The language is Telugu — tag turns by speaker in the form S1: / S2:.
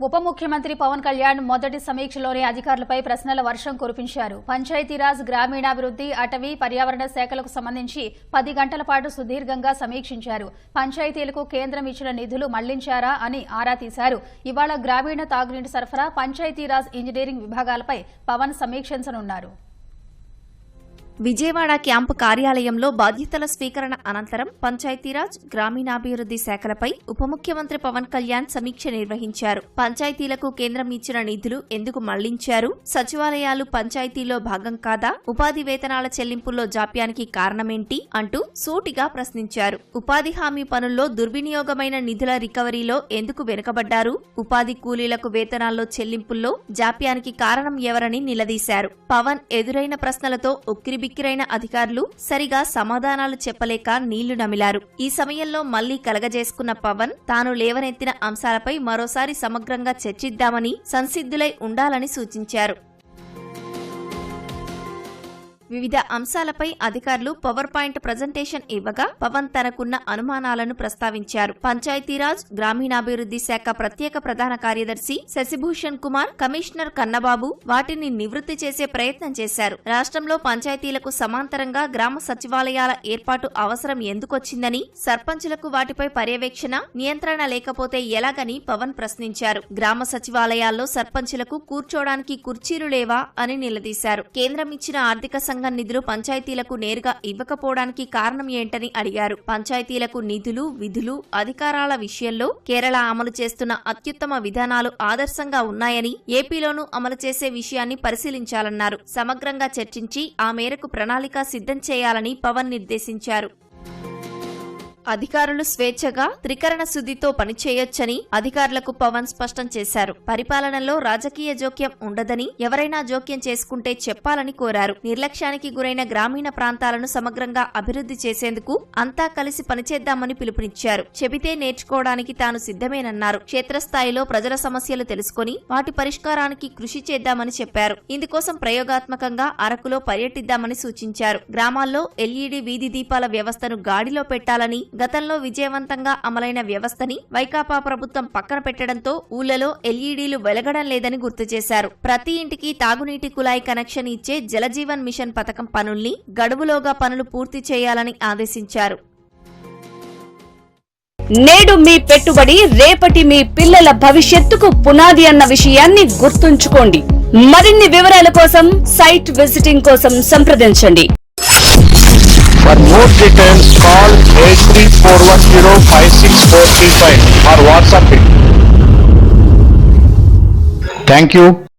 S1: ఉప ముఖ్యమంత్రి పవన్ కళ్యాణ్ మొదటి సమీక్షలోని అధికారులపై ప్రశ్నల వర్షం కురిపించారు. పంచాయతీరాజ్, గ్రామీణాభివృద్ధి, అటవీ, పర్యావరణ శాఖలకు సంబంధించి 10 గంటల పాటు సుదీర్ఘంగా సమీక్షించారు. పంచాయతీలకు కేంద్రం ఇచ్చిన నిధులు మళ్లించారా అని ఆరా తీశారు. ఇవాళ గ్రామీణ తాగునీటి సరఫరా, పంచాయతీరాజ్, ఇంజనీరింగ్ విభాగాలపై పవన్ సమీక్షించనున్నారు.
S2: విజయవాడ క్యాంపు కార్యాలయంలో బాధ్యతల స్వీకరణ అనంతరం పంచాయతీరాజ్, గ్రామీణాభివృద్ధి శాఖలపై ఉప ముఖ్యమంత్రి పవన్ కళ్యాణ్ సమీక్ష నిర్వహించారు. పంచాయతీలకు కేంద్రం ఇచ్చిన నిధులు ఎందుకు మళ్లించారు, సచివాలయాలు పంచాయతీలో భాగం కాదా, ఉపాధి వేతనాల చెల్లింపుల్లో జాప్యానికి కారణమేంటి అంటూ సూటిగా ప్రశ్నించారు. ఉపాధి హామీ పనుల్లో దుర్వినియోగమైన నిధుల రికవరీలో ఎందుకు వెనుకబడ్డారు, ఉపాధి కూలీలకు వేతనాల్లో చెల్లింపుల్లో జాప్యానికి కారణం ఎవరని నిలదీశారు. పవన్ ఎదురైన ప్రశ్నలతో ఉక్కిరిబిక్కిరైన అధికారులు సరిగా సమాధానాలు చెప్పలేక నీళ్లు నమిలారు. ఈ సమయంలో మళ్లీ కలగజేసుకున్న పవన్ తాను లేవనెత్తిన అంశాలపై మరోసారి సమగ్రంగా చర్చిద్దామని సంసిద్ధులై ఉండాలని సూచించారు. వివిధ అంశాలపై అధికారులు పవర్ పాయింట్ ప్రజెంటేషన్ ఇవ్వగా పవన్ తనకున్న అనుమానాలను ప్రస్తావించారు. పంచాయతీరాజ్, గ్రామీణాభివృద్ధి శాఖ ప్రత్యేక ప్రధాన కార్యదర్శి శశిభూషణ్ కుమార్, కమిషనర్ కన్నబాబు వాటిని నివృత్తి చేసే ప్రయత్నం చేశారు. రాష్ట్రంలో పంచాయతీలకు సమాంతరంగా గ్రామ సచివాలయాల ఏర్పాటు అవసరం ఎందుకొచ్చిందని, సర్పంచులకు వాటిపై పర్యవేక్షణ, నియంత్రణ లేకపోతే ఎలాగని పవన్ ప్రశ్నించారు. గ్రామ సచివాలయాల్లో సర్పంచులకు కూర్చోడానికి కుర్చీలు లేవా అని నిలదీశారు. కేంద్రం ఇచ్చిన ఆర్థిక సంఘం నిధులు పంచాయతీలకు నేరుగా ఇవ్వకపోవడానికి కారణం ఏంటని అడిగారు. పంచాయతీలకు నిధులు, విధులు, అధికారాల విషయంలో కేరళ అమలు చేస్తున్న అత్యుత్తమ విధానాలు ఆదర్శంగా ఉన్నాయని, ఏపీలోనూ అమలు చేసే విషయాన్ని పరిశీలించాలన్నారు. సమగ్రంగా చర్చించి ఆ మేరకు ప్రణాళిక సిద్ధం చేయాలని పవన్ నిర్దేశించారు. అధికారులు స్వేచ్ఛగా త్రికరణ శుద్ధితో పనిచేయొచ్చని అధికారులకు పవన్ స్పష్టం చేశారు. పరిపాలనలో రాజకీయ జోక్యం ఉండదని, ఎవరైనా జోక్యం చేసుకుంటే చెప్పాలని కోరారు. నిర్లక్ష్యానికి గురైన గ్రామీణ ప్రాంతాలను సమగ్రంగా అభివృద్ధి చేసేందుకు అంతా కలిసి పనిచేద్దామని పిలుపునిచ్చారు. చెబితే నేర్చుకోవడానికి తాను సిద్ధమేనన్నారు. క్షేత్రస్థాయిలో ప్రజల సమస్యలు తెలుసుకుని వాటి పరిష్కారానికి కృషి చేద్దామని చెప్పారు. ఇందుకోసం ప్రయోగాత్మకంగా అరకులో పర్యటిద్దామని సూచించారు. గ్రామాల్లో ఎల్ఈడీ వీధి దీపాల వ్యవస్థను గాడిలో పెట్టాలని, గతంలో విజయవంతంగా అమలైన వ్యవస్థని వైకాపా ప్రభుత్వం పక్కన పెట్టడంతో ఊళ్లలో ఎల్ఈడీలు వెలగడం లేదని గుర్తు చేశారు. ప్రతి ఇంటికి తాగునీటి కుళాయి కనెక్షన్ ఇచ్చే జలజీవన్ మిషన్ పథకం పనుల్ని గడువులోగా పనులు పూర్తి చేయాలని ఆదేశించారు.
S3: నేడు మీ పెట్టుబడి రేపటి మీ పిల్లల భవిష్యత్తుకు పునాది అన్న విషయాన్ని గుర్తుంచుకోండి. మరిన్ని వివరాల కోసం సైట్ విజిటింగ్ కోసం సంప్రదించండి.
S4: For more details, call 8341056435 or WhatsApp it. Thank you.